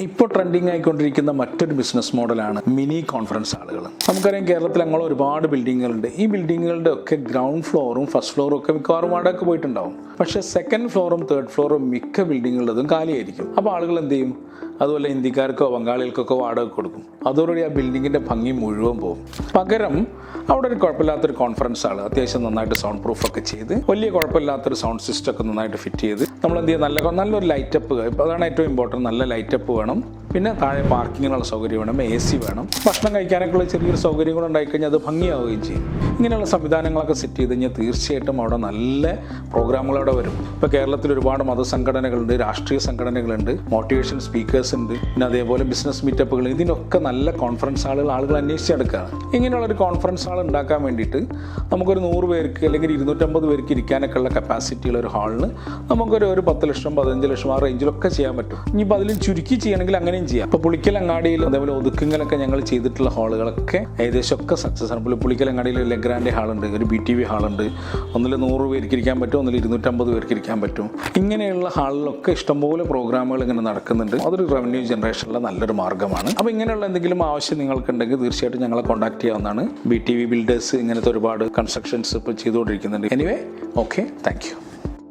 ഇപ്പോൾ ട്രെൻഡിങ് ആയിക്കൊണ്ടിരിക്കുന്ന മറ്റൊരു ബിസിനസ് മോഡലാണ് മിനി കോൺഫറൻസ് ഹാളുകൾ. നമുക്കറിയാം കേരളത്തിൽ അങ്ങനെ ഒരുപാട് ബിൽഡിങ്ങുകളുണ്ട്. ഈ ബിൽഡിങ്ങുകളുടെ ഒക്കെ ഗ്രൗണ്ട് ഫ്ലോറും ഫസ്റ്റ് ഫ്ലോറും ഒക്കെ മിക്കവാറും വാടകയ്ക്ക് പോയിട്ടുണ്ടാവും. പക്ഷേ സെക്കൻഡ് ഫ്ലോറും തേർഡ് ഫ്ലോറും മിക്ക ബിൽഡിങ്ങുള്ളതും കാലിയായിരിക്കും. അപ്പോൾ ആളുകൾ എന്ത് ചെയ്യും? അതുപോലെ ഹിന്ദിക്കാർക്കോ ബംഗാളികൾക്കൊക്കെ വാടക കൊടുക്കും. അതോടുകൂടി ആ ബിൽഡിങ്ങിൻ്റെ ഭംഗി മുഴുവൻ പോകും. പകരം അവിടെ ഒരു കുഴപ്പമില്ലാത്തൊരു കോൺഫറൻസ് ഹാൾ അത്യാവശ്യം നന്നായിട്ട് സൗണ്ട് പ്രൂഫ് ഒക്കെ ചെയ്ത് വലിയ കുഴപ്പമില്ലാത്തൊരു സൗണ്ട് സിസ്റ്റം ഒക്കെ നന്നായിട്ട് ഫിറ്റ് ചെയ്ത് നമ്മൾ എന്ത് ചെയ്യുക, നല്ലൊരു ലൈറ്റപ്പ്, ഇപ്പോൾ അതാണ് ഏറ്റവും ഇമ്പോർട്ടൻറ്റ്. നല്ല ലൈറ്റപ്പ് വേണം. പിന്നെ താഴെ പാർക്കിങ്ങിനുള്ള സൗകര്യം വേണം, AC വേണം. ഭക്ഷണം കഴിക്കാനൊക്കെ ഉള്ള ചെറിയൊരു സൗകര്യം കൂടെ ഉണ്ടായിക്കഴിഞ്ഞാൽ അത് ഭംഗിയാവുകയും ചെയ്യും. ഇങ്ങനെയുള്ള സംവിധാനങ്ങളൊക്കെ സെറ്റ് ചെയ്ത് കഴിഞ്ഞാൽ തീർച്ചയായിട്ടും അവിടെ നല്ല പ്രോഗ്രാമുകളവിടെ വരും. ഇപ്പോൾ കേരളത്തിൽ ഒരുപാട് മതസംഘടനകളുണ്ട്, രാഷ്ട്രീയ സംഘടനകളുണ്ട്, മോട്ടിവേഷൻ സ്പീക്കേഴ്സ് ഉണ്ട്, പിന്നെ അതേപോലെ ബിസിനസ് മീറ്റപ്പുകൾ. ഇതിനൊക്കെ നല്ല കോൺഫറൻസ് ഹാളുകൾ ആളുകൾ അന്വേഷിച്ചെടുക്കുകയാണ്. ഇങ്ങനെയുള്ളൊരു കോൺഫറൻസ് ഹാൾ ഉണ്ടാക്കാൻ വേണ്ടിയിട്ട് നമുക്കൊരു 100 പേർക്ക് അല്ലെങ്കിൽ 250 പേർക്ക് ഇരിക്കാനൊക്കെ ഉള്ള കപ്പാസിറ്റിയുള്ള ഒരു ഹാളിന് നമുക്കൊരു 10 ലക്ഷം 15 ലക്ഷം ആ റേഞ്ചിലൊക്കെ ചെയ്യാൻ പറ്റും. ഇനിയിപ്പോൾ അതിലും ചുരുക്കി ചെയ്യണമെങ്കിൽ അങ്ങനെയും ചെയ്യാം. ഇപ്പോൾ പുളിക്കലങ്ങാടിയിൽ അതേപോലെ ഒതുക്കുങ്ങലൊക്കെ ഞങ്ങൾ ചെയ്തിട്ടുള്ള ഹാളുകളൊക്കെ ഏകദേശം ഒക്കെ സക്സസ് ആണ്. ഇപ്പോൾ പുളിക്കലങ്ങാടിയിൽ ലെഗ്രാൻഡ് ഹാളുണ്ട്, ഒരു BTV ഹാളുണ്ട്. ഒന്നിൽ 100 പേർക്ക് ഇരിക്കാൻ പറ്റും, ഒന്നിൽ 250 പേർക്ക് ഇരിക്കാൻ പറ്റും. ഇങ്ങനെയുള്ള ഹാളിലൊക്കെ ഇഷ്ടംപോലെ പ്രോഗ്രാമുകൾ ഇങ്ങനെ നടക്കുന്നുണ്ട്. അതൊരു റവന്യൂ ജനറേഷനുള്ള നല്ലൊരു മാർഗ്ഗമാണ്. അപ്പോൾ ഇങ്ങനെയുള്ള എന്തെങ്കിലും ആവശ്യം നിങ്ങൾക്കുണ്ടെങ്കിൽ തീർച്ചയായിട്ടും ഞങ്ങളെ കോൺടാക്ട് ചെയ്യാവുന്നതാണ്. BTV ബിൽഡേഴ്സ് ഇങ്ങനത്തെ ഒരുപാട് കൺസ്ട്രക്ഷൻസ് ഇപ്പോൾ ചെയ്തുകൊണ്ടിരിക്കുന്നുണ്ട്. Anyway, okay, thank U.